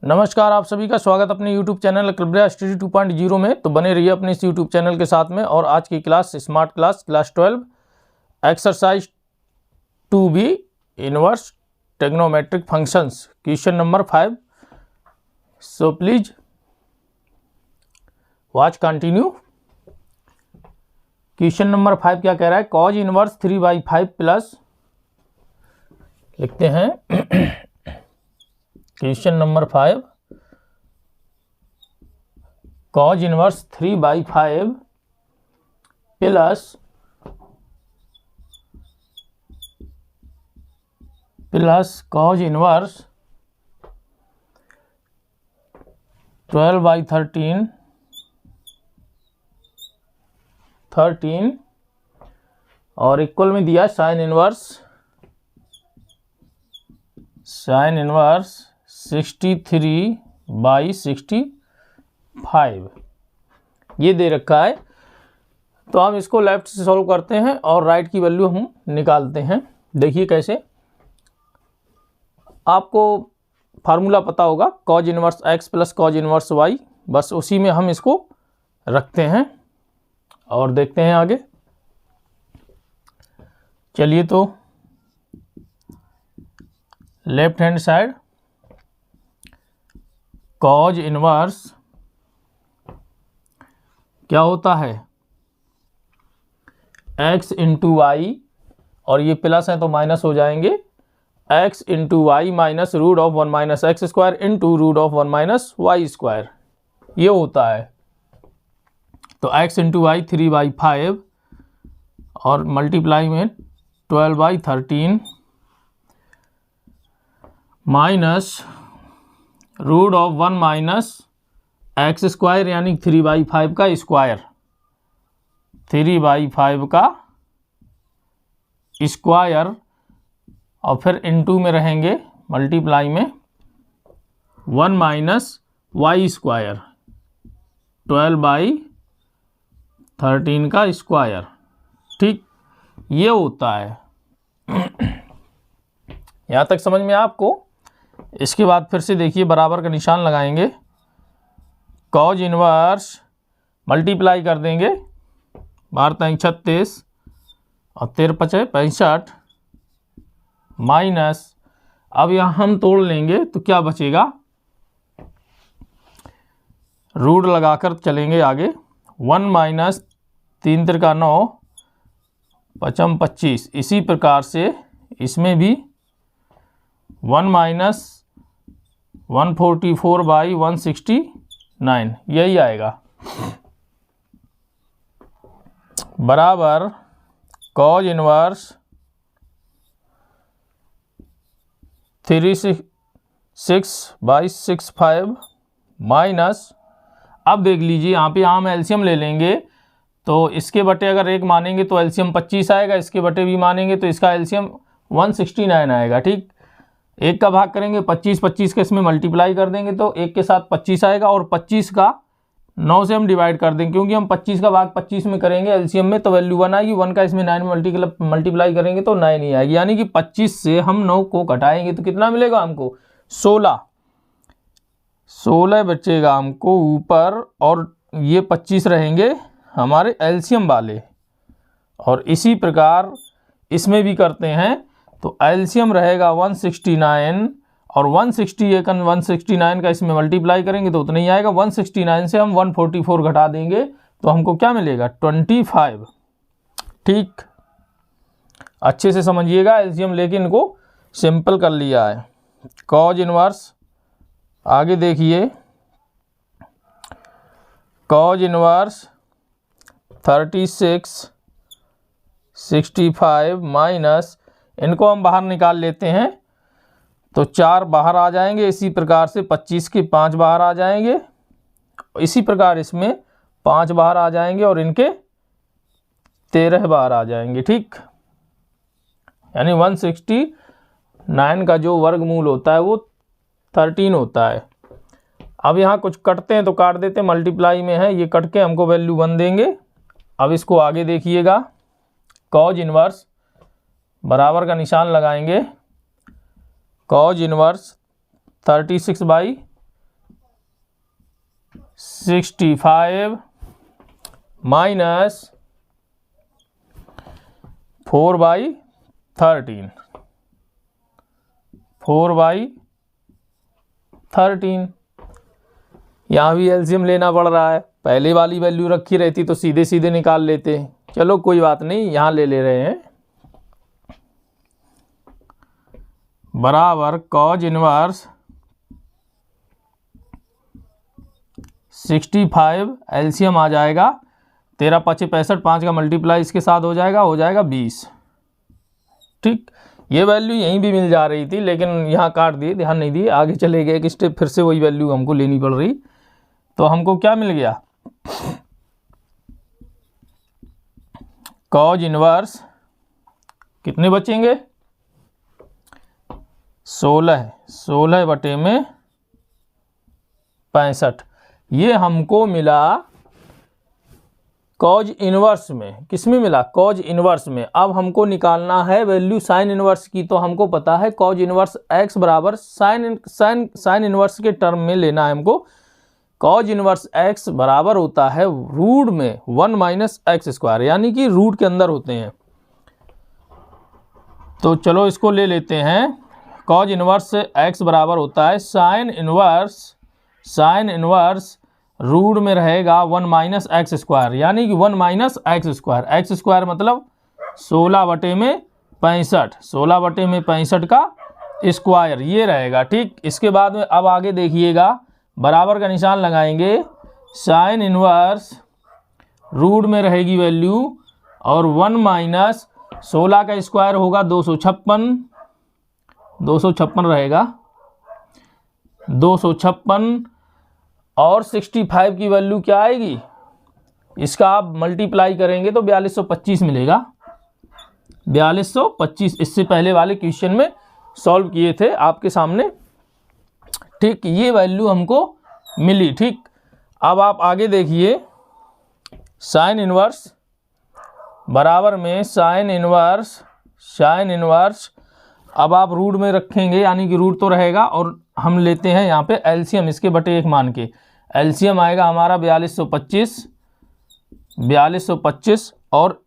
नमस्कार, आप सभी का स्वागत अपने YouTube चैनल कैलकुलस स्टडी 2.0 में। तो बने रहिए अपने इस YouTube चैनल के साथ में। और आज की class smart class 12 exercise 2B inverse trigonometric functions question number 5। So please watch continue. Question number 5 क्या कह रहा है? कॉज इनवर्स 3/5 प्लस, लिखते हैं question number 5, cause inverse 3/5 plus cos inverse 12/13 और इक्वल में दिया साइन इनवर्स 63/65 ये दे रखा है। तो हम इसको लेफ्ट से सॉल्व करते हैं और राइट की वैल्यू हम निकालते हैं। देखिए कैसे, आपको फार्मूला पता होगा, cause inverse x plus cos inverse y, बस उसी में हम इसको रखते हैं और देखते हैं आगे। चलिए, तो left hand side cause inverse क्या होता है? x इंटू वाई, और ये प्लस है तो माइनस हो जाएंगे, x into y minus root of 1 minus x square into root of 1 minus y square, ये होता है। तो x इंटू वाई 3/5 और मल्टीप्लाई में 12/13 minus root of 1 minus x square यानी 3/5 का स्क्वायर, 3/5 का स्क्वायर, और फिर इनटू में रहेंगे मल्टीप्लाई में 1 माइनस वाई स्क्वायर, 12/13 का स्क्वायर। ठीक, ये होता है। यहाँ तक समझ में आपको? इसके बाद फिर से देखिए, बराबर का निशान लगाएंगे, कॉज इनवर्स मल्टीप्लाई कर देंगे, 12 36 और 13 5 65 माइनस, अब यहाँ हम तोड़ लेंगे तो क्या बचेगा, रूट लगाकर चलेंगे आगे, 1 माइनस 3 3 9 5 25। इसी प्रकार से इसमें भी 1 माइनस 144/169, यही आएगा, बराबर कॉज इनवर्स 36/65 माइनस, अब देख लीजिए यहाँ पे हम एलसीएम ले लेंगे, तो इसके बटे अगर एक मानेंगे तो एलसीएम 25 आएगा, इसके बटे भी मानेंगे तो इसका एलसीएम 169 आएगा। ठीक, एक का भाग करेंगे 25 के इसमें मल्टीप्लाई कर देंगे तो एक के साथ 25 आएगा, और 25 का 9 से हम डिवाइड कर देंगे, क्योंकि हम 25 का भाग 25 में करेंगे एलसीएम में तो वैल्यू 1 आएगी, 1 का इसमें 9 में मल्टीप्लाई करेंगे तो 9 ही आएगी, यानी कि 25 से हम 9 को घटाएंगे तो कितना मिलेगा हमको? 16 बचेगा हमको ऊपर, और ये 25 रहेंगे हमारे एलसीएम वाले। और इसी प्रकार इसमें भी करते हैं, तो एलसीएम रहेगा 169, और 169 का इसमें मल्टीप्लाई करेंगे तो उतना ही आएगा। 169 से हम 144 घटा देंगे तो हमको क्या मिलेगा? 25। ठीक, अच्छे से समझिएगा, एलसीएम लेके इनको सिंपल कर लिया है। कॉज इनवर्स, आगे देखिए, कॉज इनवर्स 36/65 माइनस, इनको हम बाहर निकाल लेते हैं तो 4 बाहर आ जाएंगे, इसी प्रकार से 25 के 5 बाहर आ जाएंगे, इसी प्रकार इसमें 5 बाहर आ जाएंगे और इनके 13 बाहर आ जाएंगे। ठीक, यानी 169 का जो वर्गमूल होता है वो 13 होता है। अब यहाँ कुछ कटते हैं तो काट देते हैं, मल्टीप्लाई में है, ये कट के हमको वैल्यू 1 देंगे। अब इसको आगे देखिएगा, कॉज इनवर्स बराबर का निशान लगाएंगे, कॉज इनवर्स 36/65 65 माइनस 4/13, 4/13। यहाँ भी एलसीएम लेना पड़ रहा है, पहले वाली वैल्यू रखी रहती तो सीधे सीधे निकाल लेते। चलो कोई बात नहीं, यहाँ ले रहे हैं। बराबर कॉज इनवर्स 65, एलसीएम आ जाएगा 13 5 65, 5 का मल्टीप्लाई इसके साथ हो जाएगा 20। ठीक, ये वैल्यू यहीं भी मिल जा रही थी लेकिन यहाँ काट दिए, ध्यान नहीं दिए, आगे चले गए एक स्टेप, फिर से वही वैल्यू हमको लेनी पड़ रही। तो हमको क्या मिल गया, कॉज इनवर्स कितने बचेंगे, 16 बटे में 65। ये हमको मिला कॉज इनवर्स में। किस में मिला, कॉज इनवर्स में। अब हमको निकालना है वैल्यू साइन इनवर्स की। तो हमको पता है कॉज इनवर्स x बराबर साइन इनवर्स के टर्म में लेना है हमको। कॉज इनवर्स x बराबर होता है रूट में 1 माइनस एक्स स्क्वायर, यानी कि रूट के अंदर होते हैं। तो चलो इसको ले लेते हैं। कॉज इनवर्स x बराबर होता है साइन इनवर्स रूट में रहेगा 1 माइनस एक्स स्क्वायर, यानी कि 1 minus x square. X square मतलब 16 बटे में 65, 16 बटे में 65 का स्क्वायर ये रहेगा। ठीक, इसके बाद में अब आगे देखिएगा, बराबर का निशान लगाएंगे। साइन इनवर्स रूट में रहेगी वैल्यू और 1 माइनस 16 का स्क्वायर होगा 256 रहेगा, 256 और 65 की वैल्यू क्या आएगी, इसका आप मल्टीप्लाई करेंगे तो 4225 मिलेगा। 4225 इससे पहले वाले क्वेश्चन में सॉल्व किए थे आपके सामने। ठीक, ये वैल्यू हमको मिली। ठीक, अब आप आगे देखिए, साइन इनवर्स बराबर में साइन इनवर्स अब आप रूट में रखेंगे, यानी कि रूट तो रहेगा और हम लेते हैं यहाँ पे एलसीएम इसके बटे 1 मान के। एलसीएम आएगा हमारा 4225 और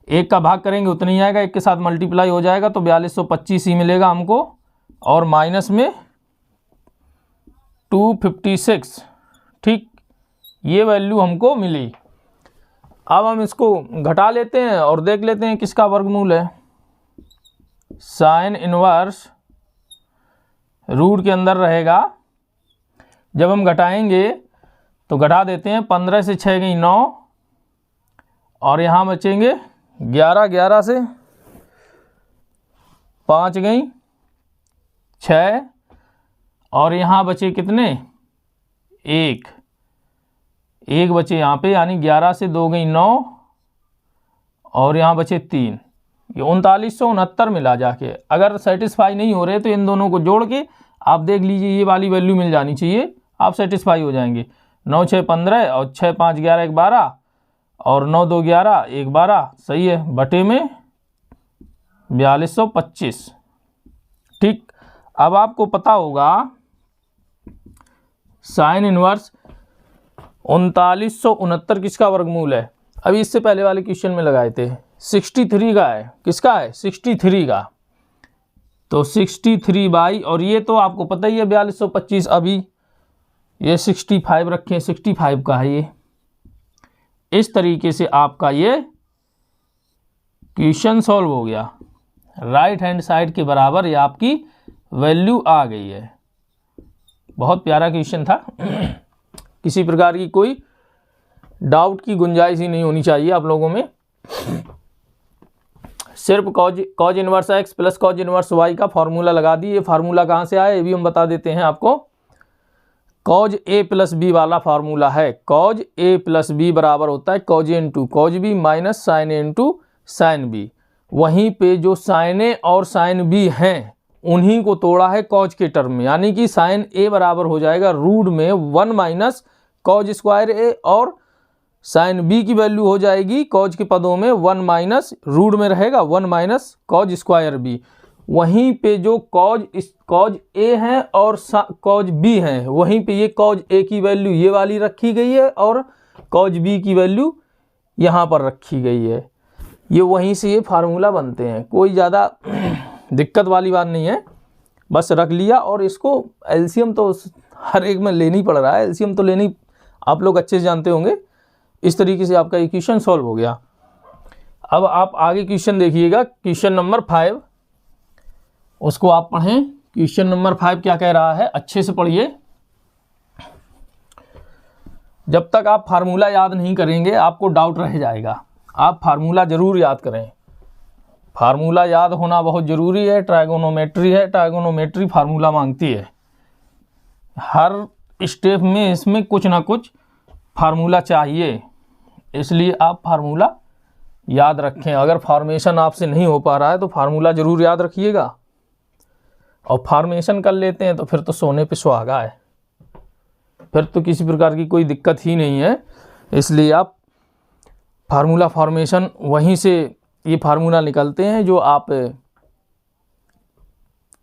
1 का भाग करेंगे उतना ही आएगा, 1 के साथ मल्टीप्लाई हो जाएगा तो 4225 ही मिलेगा हमको, और माइनस में 256। ठीक, ये वैल्यू हमको मिली। अब हम इसको घटा लेते हैं और देख लेते हैं किसका वर्गमूल है। साइन इनवर्स रूट के अंदर रहेगा, जब हम घटाएंगे तो घटा देते हैं, 15 से 6 गई 9 और यहाँ बचेंगे 11 से 5 गई 6 और यहाँ बचे कितने, 1 बचे यहाँ पे, यानी 11 से 2 गई 9 और यहाँ बचे 3, ये 3969 मिला जाके। अगर सेटिस्फाई नहीं हो रहे तो इन दोनों को जोड़ के आप देख लीजिए, ये वाली वैल्यू मिल जानी चाहिए, आप सेटिस्फाई हो जाएंगे। 9 6 15 और 6 5 11 1 12 और 9 2 11 1 12, सही है, बटे में 4225। ठीक, अब आपको पता होगा साइन इनवर्स 3969 किसका वर्गमूल है। अभी इससे पहले वाले क्वेश्चन में लगाए थे 63 का है। किसका है, 63 का। तो 63 बाई, और ये तो आपको पता ही है 4225, अभी ये 65 रखें, 65 का है ये। इस तरीके से आपका ये क्वेश्चन सॉल्व हो गया। राइट हैंड साइड के बराबर ये आपकी वैल्यू आ गई है। बहुत प्यारा क्वेश्चन था। किसी प्रकार की कोई डाउट की गुंजाइश ही नहीं होनी चाहिए आप लोगों में। सिर्फ cos inverse x plus cos inverse y का फॉर्मूला लगा दी। ये फार्मूला कहाँ से आया ये भी हम बता देते हैं आपको। कॉज ए प्लस बी वाला फार्मूला है। कॉज ए प्लस बी बराबर होता है cos a into cos b minus sine a into sine b. वहीं पे जो साइन ए और साइन बी हैं उन्हीं को तोड़ा है कॉज के टर्म में, यानी कि साइन ए बराबर हो जाएगा रूट में 1 माइनस कॉज स्क्वायर ए, और साइन बी की वैल्यू हो जाएगी कॉज के पदों में 1 माइनस रूट में रहेगा 1 माइनस कॉज स्क्वायर बी। वहीं पे जो कॉज ए है और कॉज बी है, वहीं पे ये कॉज ए की वैल्यू ये वाली रखी गई है और कॉज बी की वैल्यू यहाँ पर रखी गई है। ये वहीं से ये फार्मूला बनते हैं, कोई ज़्यादा दिक्कत वाली बात नहीं है, बस रख लिया। और इसको एलसीएम तो हर एक में लेनी पड़ रहा है, एलसीएम तो लेनी आप लोग अच्छे से जानते होंगे। इस तरीके से आपका इक्वेशन सॉल्व हो गया। अब आप आगे क्वेश्चन देखिएगा, क्वेश्चन नंबर 5, उसको आप पढ़ें। क्वेश्चन नंबर 5 क्या कह रहा है, अच्छे से पढ़िए। जब तक आप फार्मूला याद नहीं करेंगे आपको डाउट रह जाएगा। आप फार्मूला ज़रूर याद करें, फार्मूला याद होना बहुत ज़रूरी है। ट्राइगोनोमेट्री है, ट्राइगोनोमेट्री फार्मूला मांगती है। हर स्टेप में इसमें कुछ ना कुछ फार्मूला चाहिए, इसलिए आप फार्मूला याद रखें। अगर फॉर्मेशन आपसे नहीं हो पा रहा है तो फार्मूला ज़रूर याद रखिएगा, और फॉर्मेशन कर लेते हैं तो फिर तो सोने पे सुहागा है, फिर तो किसी प्रकार की कोई दिक्कत ही नहीं है। इसलिए आप फार्मूला फॉर्मेशन वहीं से ये फार्मूला निकलते हैं जो आप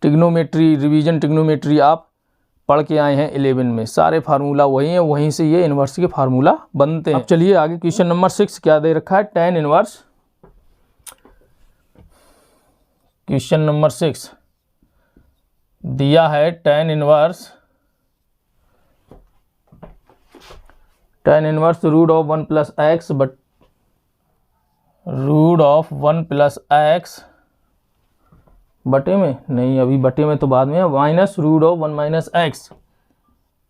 ट्रिग्नोमेट्री, रिवीजन ट्रिग्नोमेट्री आप पढ़ के आए हैं 11 में, सारे फार्मूला वही हैं, वहीं से ये इन्वर्स के फार्मूला बनते हैं। अब चलिए आगे क्वेश्चन नंबर 6 क्या दे रखा है, tan इनवर्स। क्वेश्चन नंबर 6 दिया है tan inverse root of 1 plus x but root of 1 plus x बटे में नहीं, अभी बटे में तो बाद में है, minus root of 1 minus x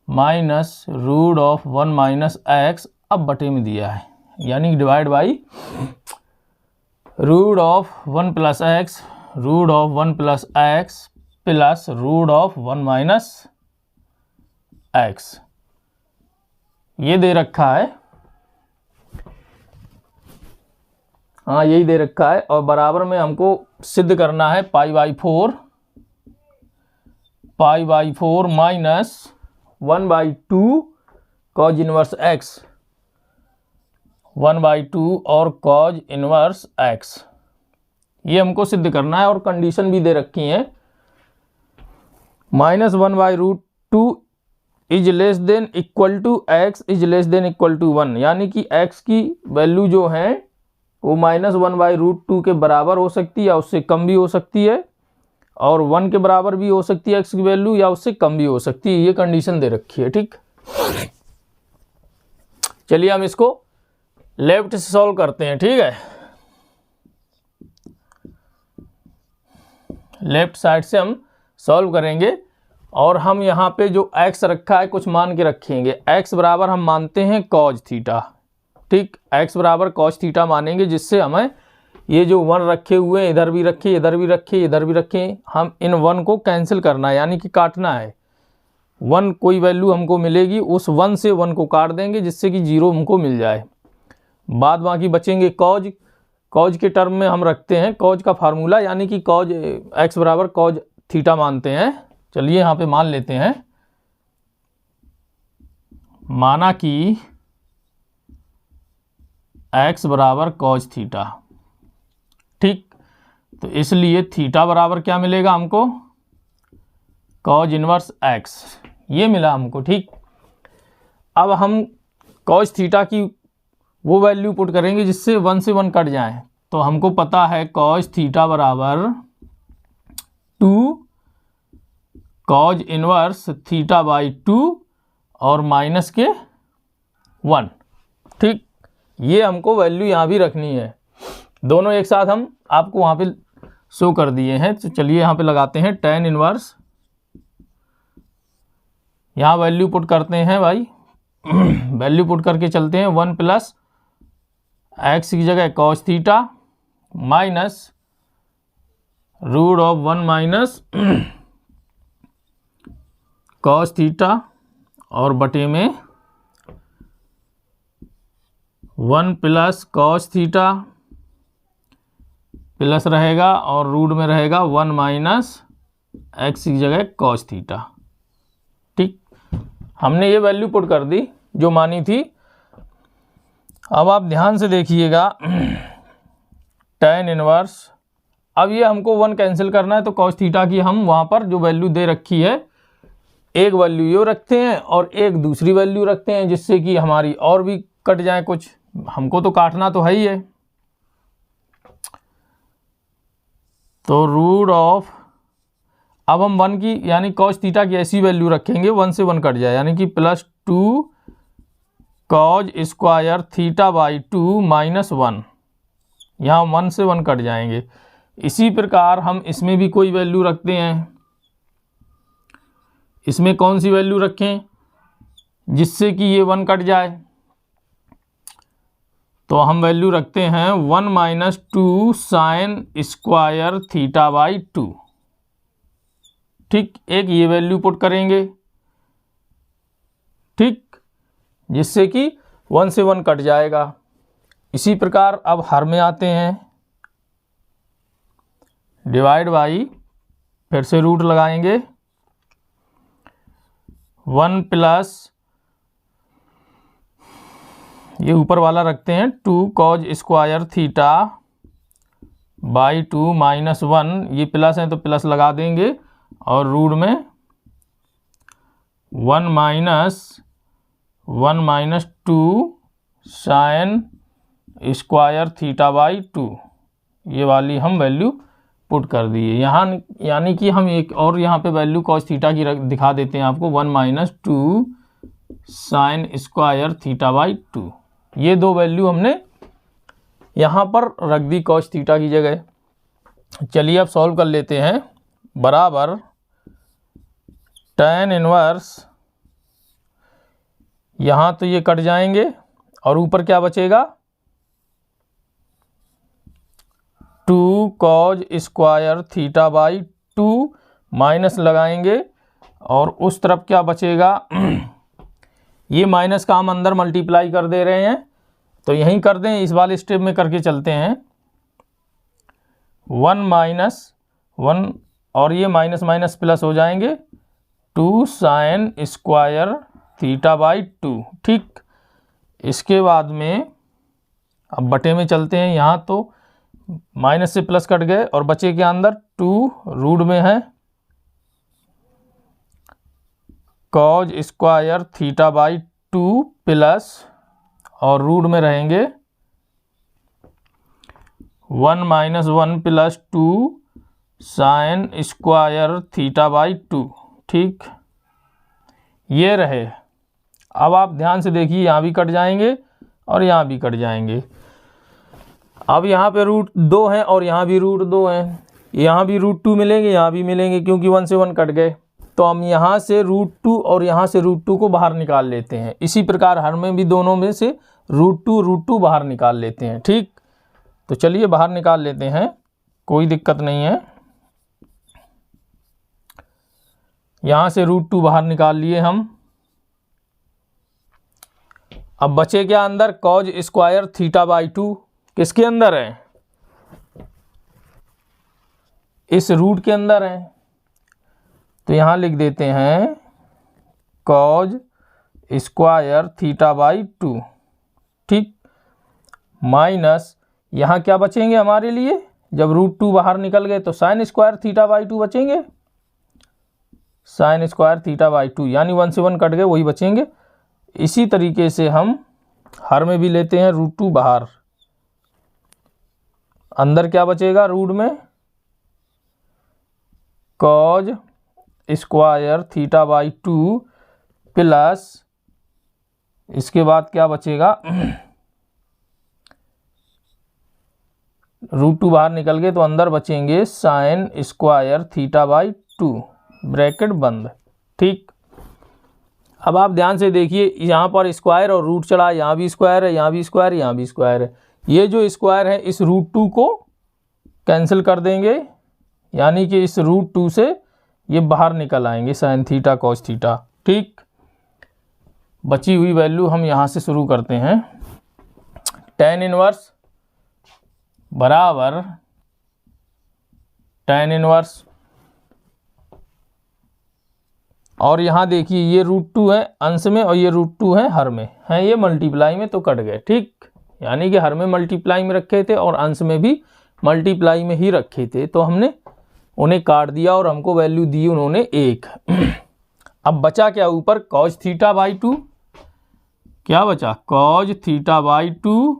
minus root of 1 minus x, अब बटे में दिया है, यानी divide by root of 1 plus x root of 1 plus x plus root of 1 minus x, ये दे रखा है। हाँ यही दे रखा है, और बराबर में हमको सिद्ध करना है pi by four minus 1/2 cause inverse x, 1/2 और कॉज इनवर्स एक्स, ये हमको सिद्ध करना है। और कंडीशन भी दे रखी है, -1/√2 is less than equal to x is less than equal to 1, यानी कि x की वैल्यू जो है वो -1/√2 के बराबर हो सकती है या उससे कम भी हो सकती है, और 1 के बराबर भी हो सकती है x की वैल्यू, या उससे कम भी हो सकती है, ये कंडीशन दे रखी है। ठीक, चलिए हम इसको लेफ्ट से सॉल्व करते हैं। ठीक है, लेफ्ट साइड से हम सॉल्व करेंगे, और हम यहाँ पे जो x रखा है कुछ मान के रखेंगे। x बराबर हम मानते हैं कॉज थीटा, ठीक, x बराबर कॉज थीटा मानेंगे, जिससे हमें ये जो 1 रखे हुए हैं इधर भी रखे, इधर भी रखे, इधर भी रखे, हम इन 1 को कैंसिल करना है, यानी कि काटना है। 1 कोई वैल्यू हमको मिलेगी, उस 1 से 1 को काट देंगे जिससे कि 0 हमको मिल जाए। बाद बाकी बचेंगे कॉज, कॉज के टर्म में हम रखते हैं कॉज का फार्मूला, यानी कि कॉज x बराबर कॉज थीटा मानते हैं। चलिए यहाँ पे मान लेते हैं, माना कि x बराबर कॉज थीटा, ठीक, तो इसलिए थीटा बराबर क्या मिलेगा हमको, कॉज इनवर्स x, ये मिला हमको। ठीक, अब हम कॉज थीटा की वो वैल्यू पुट करेंगे जिससे 1 से 1 कट जाए, तो हमको पता है कॉज थीटा बराबर 2 कॉज इनवर्स थीटा बाई 2 और माइनस के 1। ठीक, ये हमको वैल्यू यहाँ भी रखनी है, दोनों एक साथ हम आपको वहाँ पे शो कर दिए हैं। तो चलिए यहाँ पे लगाते हैं tan इनवर्स, यहाँ वैल्यू पुट करते हैं भाई वैल्यू पुट करके चलते हैं, 1 प्लस एक्स की जगह cos theta minus root of 1 minus cos theta और बटे में 1 प्लस कॉस थीटा प्लस रहेगा और रूट में रहेगा 1 माइनस एक्स की जगह कॉस थीटा। ठीक, हमने ये वैल्यू पुट कर दी जो मानी थी। अब आप ध्यान से देखिएगा, tan इनवर्स अब ये हमको 1 कैंसिल करना है, तो कॉस थीटा की हम वहाँ पर जो वैल्यू दे रखी है, एक वैल्यू ये रखते हैं और एक दूसरी वैल्यू रखते हैं, जिससे कि हमारी और भी कट जाए कुछ, हमको तो काटना तो है ही है। तो रूट ऑफ, अब हम 1 की यानी कॉस थीटा की ऐसी वैल्यू रखेंगे 1 से 1 कट जाए, यानी कि +2 कॉज स्क्वायर थीटा बाई 2 -1, यहाँ 1 से 1 कट जाएंगे। इसी प्रकार हम इसमें भी कोई वैल्यू रखते हैं। इसमें कौन सी वैल्यू रखें जिससे कि ये 1 कट जाए? तो हम वैल्यू रखते हैं 1 - 2 साइन स्क्वायर थीटा बाई 2। ठीक, एक ये वैल्यू पुट करेंगे, ठीक, जिससे कि 1 से 1 कट जाएगा। इसी प्रकार अब हर में आते हैं, डिवाइड बाई, फिर से रूट लगाएंगे, 1 प्लस ये ऊपर वाला रखते हैं 2 कॉज स्क्वायर थीटा बाई 2 -1, ये प्लस है तो प्लस लगा देंगे, और रूट में 1 - 2 साइन स्क्वायर थीटा बाई 2, ये वाली हम वैल्यू पुट कर दिए यहाँ। यानी कि हम एक और यहाँ पे वैल्यू कॉस थीटा की दिखा देते हैं आपको, 1 - 2 साइन स्क्वायर थीटा बाई 2, ये दो वैल्यू हमने यहाँ पर रख दी कॉस थीटा की जगह। चलिए अब सॉल्व कर लेते हैं। बराबर tan इनवर्स, यहाँ तो ये कट जाएंगे और ऊपर क्या बचेगा, 2 cause square theta by 2, minus लगाएंगे और उस तरफ क्या बचेगा, ये माइनस का हम अंदर मल्टीप्लाई कर दे रहे हैं, तो यहीं कर दें, इस वाले स्टेप में करके चलते हैं। 1 - 1 और ये माइनस माइनस प्लस हो जाएंगे, 2 साइन स्क्वायर थीटा बाई 2। ठीक, इसके बाद में अब बटे में चलते हैं, यहाँ तो माइनस से प्लस कट गए और बचे के अंदर 2 रूट में है cause square theta by 2 plus, और रूट में रहेंगे 1 - 1 + 2 साइन स्क्वायर थीटा बाई 2। ठीक, ये रहे। अब आप ध्यान से देखिए, यहाँ भी कट जाएंगे और यहाँ भी कट जाएंगे। अब यहाँ पे रूट 2 हैं और यहाँ भी रूट 2 हैं, यहाँ भी रूट 2 मिलेंगे, यहाँ भी मिलेंगे, क्योंकि 1 से 1 कट गए। तो हम यहाँ से रूट 2 और यहाँ से रूट 2 को बाहर निकाल लेते हैं। इसी प्रकार हर में भी दोनों में से रूट 2 बाहर निकाल लेते हैं। ठीक, तो चलिए बाहर निकाल लेते हैं, कोई दिक्कत नहीं है। यहाँ से रूट 2 बाहर निकाल लिए हम। अब बचे क्या अंदर, कॉज स्क्वायर थीटा बाई 2, किसके अंदर है, इस रूट के अंदर है, तो यहाँ लिख देते हैं कॉज स्क्वायर थीटा बाई 2। ठीक, माइनस यहाँ क्या बचेंगे हमारे लिए, जब रूट 2 बाहर निकल गए तो साइन स्क्वायर थीटा बाई 2 बचेंगे, साइन स्क्वायर थीटा बाई 2, यानी 1 से 1 कट गए, वही बचेंगे। इसी तरीके से हम हर में भी लेते हैं रूट 2 बाहर, अंदर क्या बचेगा, रूट में cause square theta by 2 plus, इसके बाद क्या बचेगा, रूट 2 बाहर निकल गए तो अंदर बचेंगे sine square theta by 2, bracket बंद। ठीक, अब आप ध्यान से देखिए, यहाँ पर स्क्वायर और रूट चढ़ा, यहाँ भी स्क्वायर है, यहाँ भी स्क्वायर है, यहाँ भी स्क्वायर है। ये जो स्क्वायर है इस रूट 2 को कैंसिल कर देंगे, यानी कि इस रूट 2 से ये बाहर निकल आएंगे साइन थीटा कॉस थीटा। ठीक, बची हुई वैल्यू हम यहाँ से शुरू करते हैं। tan इनवर्स बराबर tan इनवर्स, और यहाँ देखिए ये रूट 2 है अंश में और ये रूट 2 है हर में, है ये मल्टीप्लाई में तो कट गए। ठीक, यानी कि हर में मल्टीप्लाई में रखे थे और अंश में भी मल्टीप्लाई में ही रखे थे, तो हमने उन्हें काट दिया और हमको वैल्यू दी उन्होंने 1। अब बचा क्या ऊपर, cos थीटा बाई 2, क्या बचा cos थीटा बाई 2,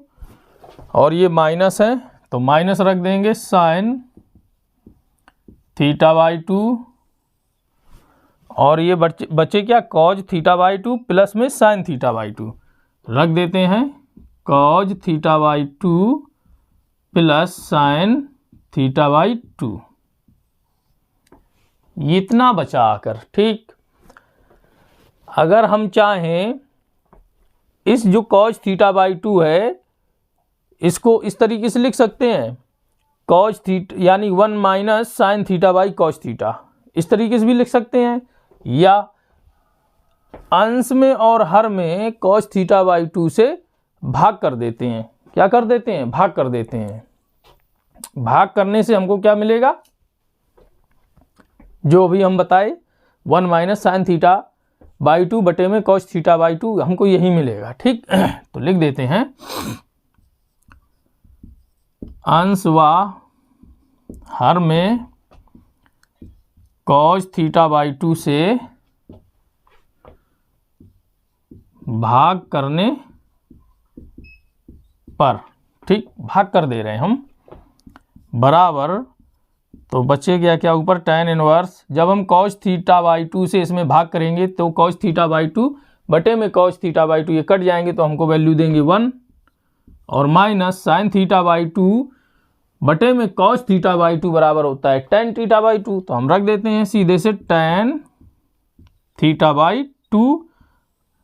और ये माइनस है तो माइनस रख देंगे sin थीटा बाई 2, और ये बचे क्या cos थीटा बाई 2 प्लस में sin थीटा बाई 2, रख देते हैं cos theta by 2 plus sin theta by 2, इतना बचा आकर। ठीक, अगर हम चाहें इस जो cos थीटा बाई 2 है इसको इस तरीके से लिख सकते हैं, cos थीटा यानी 1 minus sin theta by cos theta, इस तरीके से भी लिख सकते हैं, या अंश में और हर में cos थीटा बाई 2 से भाग कर देते हैं। क्या कर देते हैं, भाग कर देते हैं। भाग करने से हमको क्या मिलेगा, जो अभी हम बताए 1 माइनस sin थीटा बाई 2 बटे में cos थीटा बाई 2, हमको यही मिलेगा। ठीक, तो लिख देते हैं अंश व हर में cos थीटा बाई 2 से भाग करने पर, ठीक, भाग कर दे रहे हैं हम, बराबर, तो बचे गया क्या ऊपर tan इनवर्स, जब हम cos थीटा बाई 2 से इसमें भाग करेंगे तो cos थीटा बाई 2 बटे में cos थीटा बाई 2 ये कट जाएंगे तो हमको वैल्यू देंगे 1, और माइनस sin थीटा बाई 2 बटे में cos थीटा बाई 2 बराबर होता है tan थीटा बाई 2, तो हम रख देते हैं सीधे से tan थीटा बाई 2,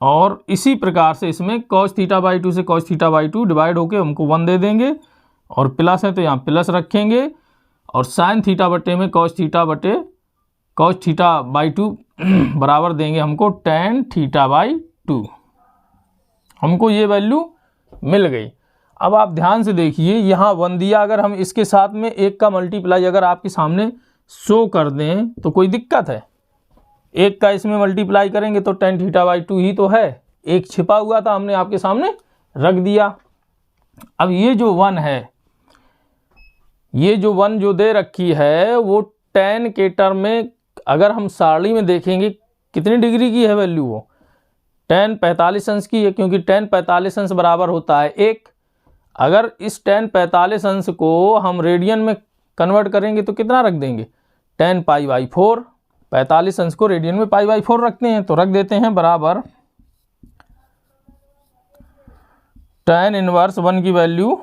और इसी प्रकार से इसमें cos थीटा बाई 2 से cos थीटा बाई 2 डिवाइड होके हमको 1 दे देंगे, और प्लस है तो यहाँ प्लस रखेंगे, और sin थीटा बटे में cos थीटा बटे cos थीटा बाई 2 बराबर देंगे हमको tan थीटा बाई 2। हमको ये वैल्यू मिल गई। अब आप ध्यान से देखिए, यहाँ 1 दिया, अगर हम इसके साथ में 1 का मल्टीप्लाई अगर आपके सामने शो कर दें तो कोई दिक्कत है, 1 का इसमें मल्टीप्लाई करेंगे तो tan थीटा बाई 2 ही तो है, 1 छिपा हुआ था हमने आपके सामने रख दिया। अब ये जो 1 है, ये जो 1 जो दे रखी है वो tan के टर्म में अगर हम सारणी में देखेंगे कितनी डिग्री की है वैल्यू, वो tan 45 अंश की है, क्योंकि tan 45 अंश बराबर होता है 1। अगर इस tan 45 अंश को हम रेडियन में कन्वर्ट करेंगे तो कितना रख देंगे, tan पाई बाई 4, 45 अंश को रेडियन में पाई बाई 4 रखते हैं, तो रख देते हैं बराबर tan इनवर्स 1 की value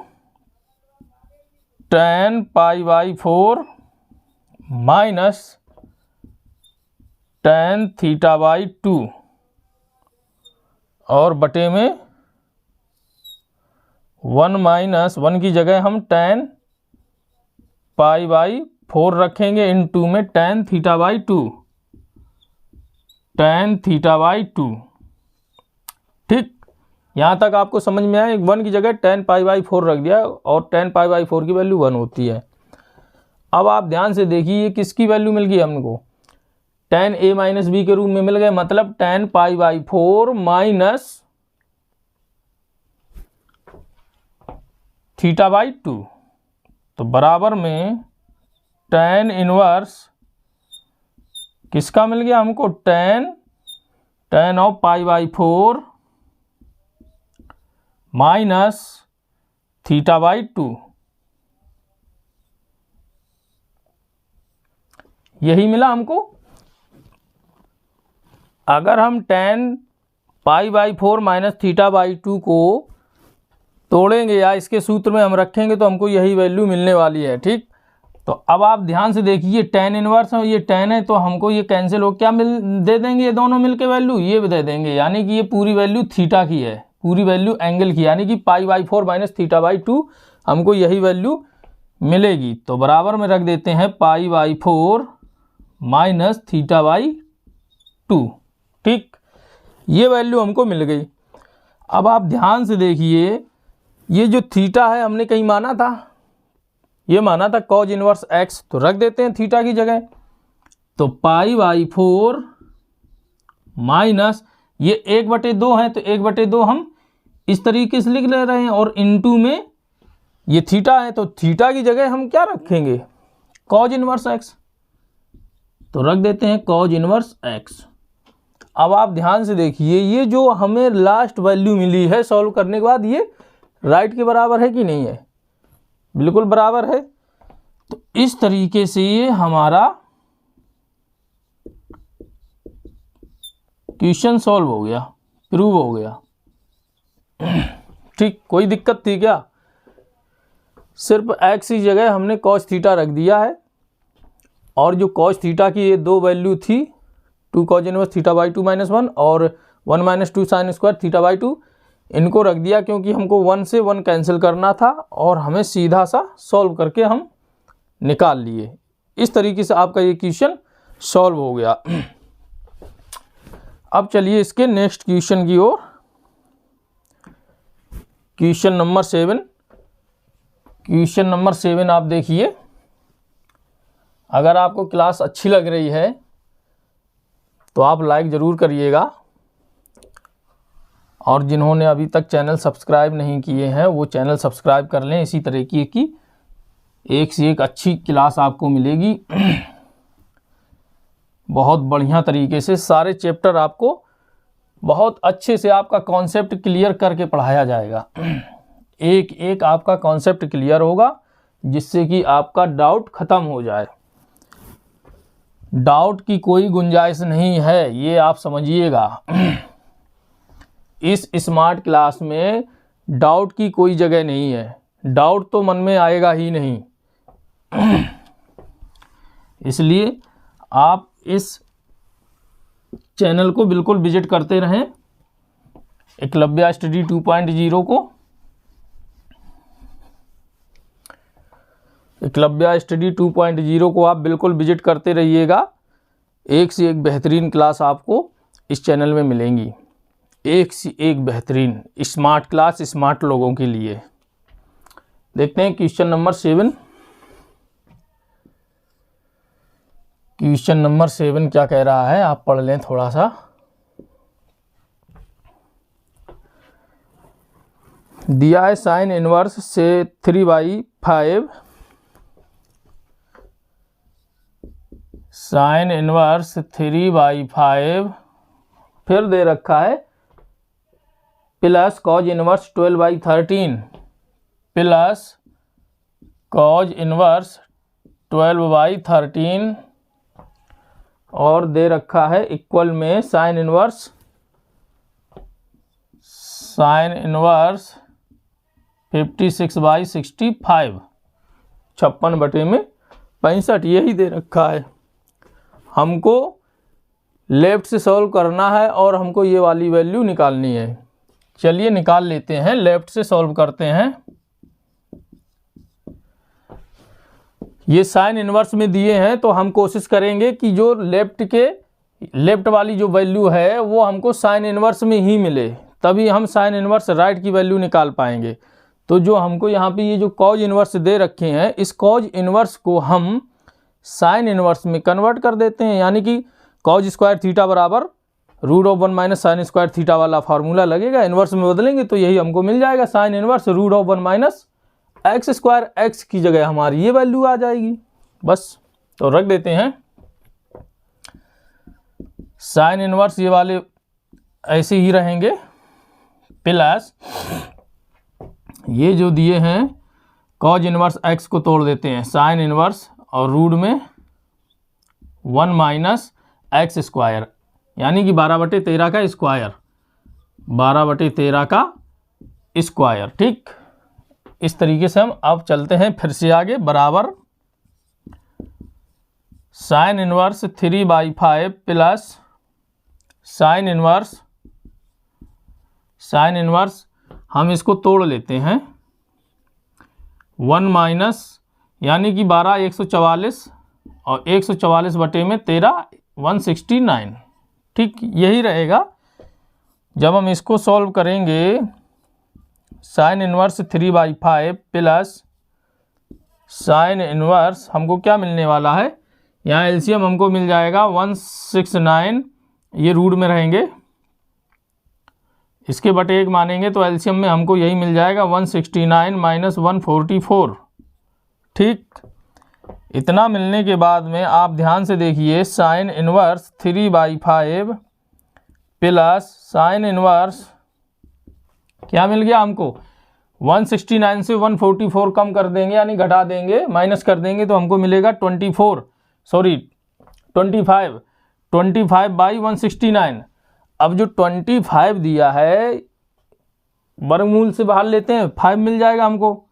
tan pi by 4 minus tan theta by 2, और बटे में 1 माइनस 1 की जगह हम tan पाई बाई 4 रखेंगे, इन 2 में tan theta by 2, tan theta by 2। ठीक, यहाँ तक आपको समझ में आया, 1 की जगह tan पाई बाई 4 रख दिया, और tan पाई बाई 4 की वैल्यू 1 होती है। अब आप ध्यान से देखिए किसकी वैल्यू मिल गई हमको, tan a माइनस बी के रूप में मिल गए, मतलब tan pi by 4 minus theta by 2, तो बराबर में tan इनवर्स किसका मिल गया हमको, tan of pi by 4 minus theta by 2, यही मिला हमको। अगर हम tan pi by 4 minus theta by 2 को तोड़ेंगे या इसके सूत्र में हम रखेंगे तो हमको यही वैल्यू मिलने वाली है। ठीक, तो अब आप ध्यान से देखिए, tan इनवर्स है, ये tan है, तो हमको ये कैंसिल हो क्या दे देंगे, ये दोनों मिलके वैल्यू ये भी दे देंगे, यानी कि ये पूरी वैल्यू थीटा की है, पूरी वैल्यू एंगल की, यानी कि pi by 4 minus theta by 2, हमको यही वैल्यू मिलेगी। तो बराबर में रख देते हैं pi by 4 minus theta by 2। ठीक, ये वैल्यू हमको मिल गई। अब आप ध्यान से देखिए, ये जो थीटा है हमने कहीं माना था, ये माना था cos इनवर्स x, तो रख देते हैं थीटा की जगह, तो पाई बाई 4 माइनस ये 1/2 है, तो 1/2 हम इस तरीके से लिख ले रहे हैं, और इनटू में ये थीटा है तो थीटा की जगह हम क्या रखेंगे, कॉज इनवर्स एक्स, तो रख देते हैं कॉज इनवर्स एक्स। अब आप ध्यान से देखिए, ये जो हमें लास्ट वैल्यू मिली है सॉल्व करने के बाद, ये राइट के बराबर है कि नहीं है, बिल्कुल बराबर है। तो इस तरीके से ये हमारा क्वेश्चन सॉल्व हो गया, प्रूव हो गया। ठीक, कोई दिक्कत थी क्या? सिर्फ एक्स की जगह हमने कॉस थीटा रख दिया है, और जो कॉस थीटा की ये दो वैल्यू थी, 2 cause inverse theta by 2 minus 1 और 1 minus 2 sine square theta by 2, इनको रख दिया क्योंकि हमको 1 से 1 कैंसिल करना था और हमें सीधा सा सॉल्व करके हम निकाल लिए। इस तरीके से आपका ये क्वेश्चन सॉल्व हो गया। अब चलिए इसके नेक्स्ट क्वेश्चन की ओर। Question number 7। क्वेश्चन नंबर 7 आप देखिए, अगर आपको क्लास अच्छी लग रही है तो आप लाइक ज़रूर करिएगा, और जिन्होंने अभी तक चैनल सब्सक्राइब नहीं किए हैं वो चैनल सब्सक्राइब कर लें। इसी तरीके की एक से एक अच्छी क्लास आपको मिलेगी, बहुत बढ़िया तरीके से सारे चैप्टर आपको बहुत अच्छे से आपका कॉन्सेप्ट क्लियर करके पढ़ाया जाएगा। एक एक आपका कॉन्सेप्ट क्लियर होगा, जिससे कि आपका डाउट ख़त्म हो जाए। डाउट की कोई गुंजाइश नहीं है, ये आप समझिएगा। इस स्मार्ट क्लास में डाउट की कोई जगह नहीं है, डाउट तो मन में आएगा ही नहीं। इसलिए आप इस चैनल को बिल्कुल विजिट करते रहें, एकलव्य स्टडी 2.0 को। एकलव्य स्टडी 2.0 को आप बिल्कुल विजिट करते रहिएगा। एक से एक बेहतरीन क्लास आपको इस चैनल में मिलेंगी, एक से एक बेहतरीन स्मार्ट क्लास स्मार्ट लोगों के लिए। देखते हैं क्वेश्चन नंबर 7। क्वेश्चन नंबर 7 क्या कह रहा है, आप पढ़ लें थोड़ा सा। दिया है साइन इनवर्स से 3/5, साइन इनवर्स 3/5, फिर दे रखा है plus cos inverse 12/13, plus cos inverse 12/13, और दे रखा है इक्वल में साइन इनवर्स 56/65, 56/65, यही दे रखा है। हमको लेफ्ट से सॉल्व करना है और हमको ये वाली वैल्यू निकालनी है। चलिए निकाल लेते हैं, लेफ्ट से सॉल्व करते हैं। ये साइन इनवर्स में दिए हैं तो हम कोशिश करेंगे कि जो लेफ्ट वाली जो वैल्यू है वो हमको साइन इनवर्स में ही मिले, तभी हम साइन इनवर्स राइट की वैल्यू निकाल पाएंगे। तो जो हमको यहाँ पे ये जो कॉज इनवर्स दे रखे हैं, इस कॉज इनवर्स को हम साइन इनवर्स में कन्वर्ट कर देते हैं, यानी कि कॉज स्क्वायर थीटा बराबर √1 माइनस साइन स्क्वायर थीटा वाला फार्मूला लगेगा। इनवर्स में बदलेंगे तो यही हमको मिल जाएगा, sine inverse √1 minus x square, x की जगह हमारी ये वैल्यू आ जाएगी। बस तो रख देते हैं साइन इनवर्स, ये वाले ऐसे ही रहेंगे, प्लस ये जो दिए हैं कॉज इनवर्स एक्स को तोड़ देते हैं, साइन इनवर्स और रूट में 1 माइनस एक्स स्क्वायर, यानी कि 12/13 का स्क्वायर, 12/13 का स्क्वायर। ठीक, इस तरीके से हम अब चलते हैं फिर से आगे, बराबर sine inverse 3/5 plus sine inverse हम इसको तोड़ लेते हैं, 1 माइनस यानी कि 12 144 और 144/13 169। ठीक, यही रहेगा। जब हम इसको सॉल्व करेंगे, sine inverse 3/5 plus sine inverse हमको क्या मिलने वाला है, यहाँ एलसीएम हमको मिल जाएगा 169, ये रूट में रहेंगे इसके बटे 1 मानेंगे तो एलसीएम में हमको यही मिल जाएगा 169 माइनस 144। ठीक, इतना मिलने के बाद में आप ध्यान से देखिए, sine inverse 3/5 plus sine inverse क्या मिल गया हमको, 169 से 144 कम कर देंगे यानी घटा देंगे, माइनस कर देंगे तो हमको मिलेगा 25/169। अब जो 25 दिया है वर्गमूल से बाहर लेते हैं, 5 मिल जाएगा हमको,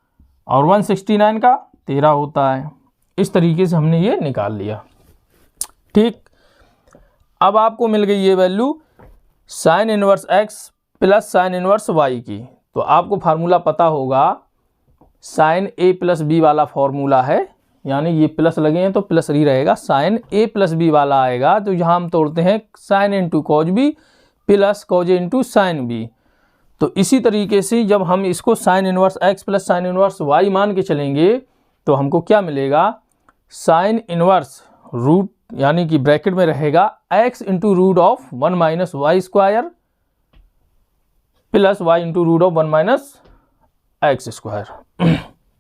और 169 का 13 होता है। इस तरीके से हमने ये निकाल लिया। ठीक, अब आपको मिल गई ये value sine inverse x plus sine inverse y की। तो आपको फार्मूला पता होगा, साइन a प्लस b वाला फार्मूला है, यानी ये प्लस लगे हैं तो प्लस ही रहेगा, साइन a प्लस b वाला आएगा। तो यहाँ हम तोड़ते हैं sine into cos b plus cos a into sine b। तो इसी तरीके से जब हम इसको sine inverse x plus sine inverse y मान के चलेंगे तो हमको क्या मिलेगा, साइन इनवर्स रूट यानी कि ब्रैकेट में रहेगा x into root of 1 minus y square plus y into root of 1 minus x square.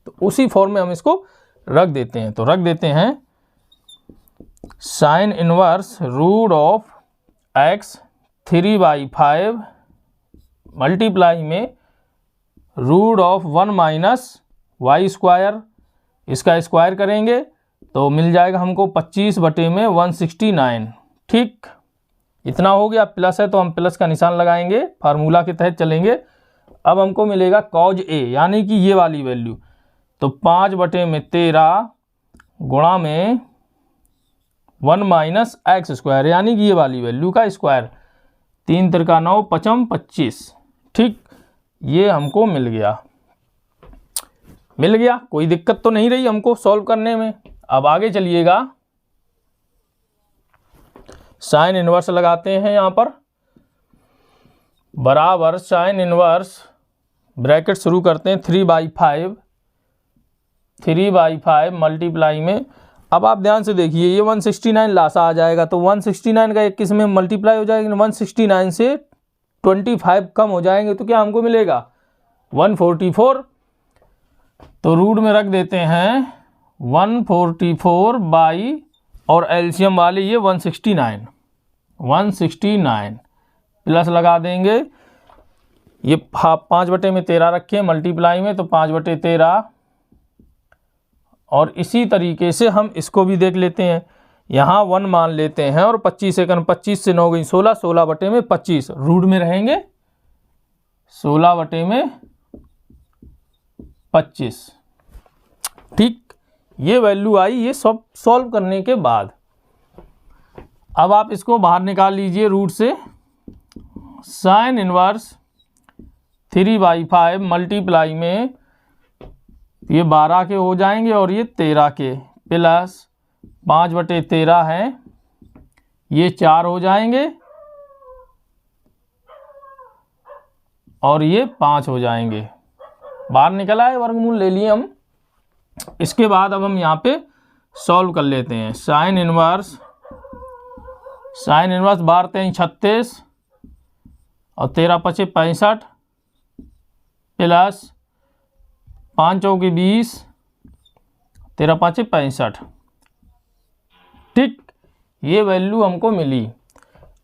तो उसी फॉर्म में हम इसको रख देते हैं। तो रख देते हैं sine inverse root of x 3/5 multiply में root of 1 minus y square, इसका स्क्वायर करेंगे तो मिल जाएगा हमको 25/169। ठीक, इतना हो गया। प्लस है तो हम प्लस का निशान लगाएंगे, फार्मूला के तहत चलेंगे। अब हमको मिलेगा कॉज ए यानी कि ये वाली वैल्यू, तो 5/13 गुणा में 1 माइनस एक्स स्क्वायर यानी कि ये वाली वैल्यू का स्क्वायर, 3 तिरका 9 5 25। ठीक, ये हमको मिल गया। कोई दिक्कत तो नहीं रही हमको सॉल्व करने में। अब आगे चलिएगा, साइन इनवर्स लगाते हैं यहाँ पर, बराबर साइन इनवर्स ब्रैकेट शुरू करते हैं 3/5 मल्टीप्लाई में। अब आप ध्यान से देखिए, ये 169 लासा आ जाएगा तो 169 का 21 में मल्टीप्लाई हो जाएगा, 169 से 25 कम हो जाएंगे तो क्या हमको मिलेगा 144। तो रूट में रख देते हैं 144 बाई, और एलसीएम वाले ये 169 प्लस लगा देंगे, ये 5/13 रखे मल्टीप्लाई में तो 5/13, और इसी तरीके से हम इसको भी देख लेते हैं। यहाँ 1 मान लेते हैं और 25 सेकंड, 25 से 9 गई 16, 16/25 रूट में रहेंगे 16/25। ठीक, ये वैल्यू आई ये सब सॉल्व करने के बाद। अब आप इसको बाहर निकाल लीजिए रूट से, साइन इनवर्स 3/5 मल्टीप्लाई में ये 12 के हो जाएंगे और ये 13 के, प्लस 5/13 हैं, ये 4 हो जाएंगे और ये 5 हो जाएंगे। बाहर निकल आए, वर्गमूल ले लिए हम। इसके बाद अब हम यहाँ पे सॉल्व कर लेते हैं। साइन इनवर्स 12 3 36 और 13 5 65 प्लस 5 चौके 20, 13 5 65। ठीक, ये वैल्यू हमको मिली।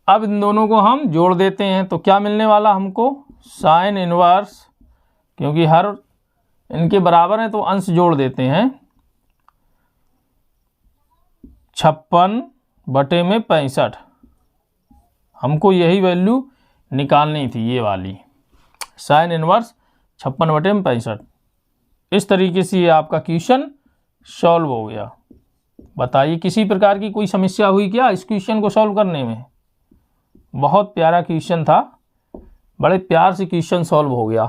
अब इन दोनों को हम जोड़ देते हैं तो क्या मिलने वाला हमको, साइन इनवर्स, क्योंकि हर इनके बराबर है तो अंश जोड़ देते हैं, 56/65। हमको यही वैल्यू निकालनी थी, ये वाली साइन इनवर्स 56/65। इस तरीके से ये आपका क्वेश्चन सॉल्व हो गया। बताइए किसी प्रकार की कोई समस्या हुई क्या इस क्वेश्चन को सॉल्व करने में? बहुत प्यारा क्वेश्चन था, बड़े प्यार से क्वेश्चन सॉल्व हो गया।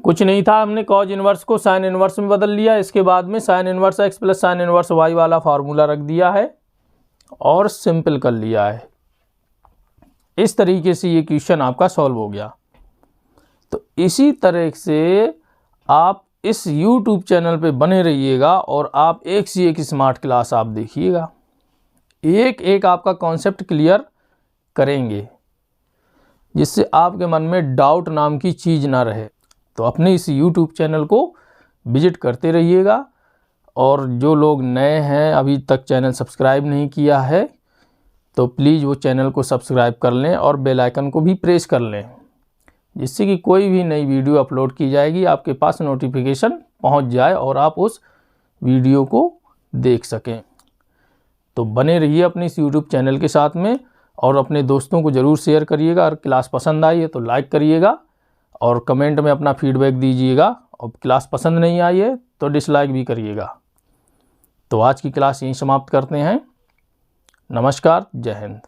कुछ नहीं था, हमने कॉज इनवर्स को साइन इनवर्स में बदल लिया। इसके बाद में sine inverse x plus sine inverse y वाला फार्मूला रख दिया है और सिंपल कर लिया है। इस तरीके से ये क्वेश्चन आपका सॉल्व हो गया। तो इसी तरह से आप इस YouTube चैनल पे बने रहिएगा और आप एक से एक स्मार्ट क्लास आप देखिएगा। एक एक आपका कॉन्सेप्ट क्लियर करेंगे, जिससे आपके मन में डाउट नाम की चीज़ ना रहे। तो अपने इस यूट्यूब चैनल को विजिट करते रहिएगा, और जो लोग नए हैं अभी तक चैनल सब्सक्राइब नहीं किया है तो प्लीज़ वो चैनल को सब्सक्राइब कर लें और बेल आइकन को भी प्रेस कर लें, जिससे कि कोई भी नई वीडियो अपलोड की जाएगी आपके पास नोटिफिकेशन पहुंच जाए और आप उस वीडियो को देख सकें। तो बने रहिए अपने इस यूट्यूब चैनल के साथ में, और अपने दोस्तों को ज़रूर शेयर करिएगा। और क्लास पसंद आई है तो लाइक करिएगा और कमेंट में अपना फीडबैक दीजिएगा, और क्लास पसंद नहीं आई है तो डिसलाइक भी करिएगा। तो आज की क्लास यहीं समाप्त करते हैं। नमस्कार, जय हिंद।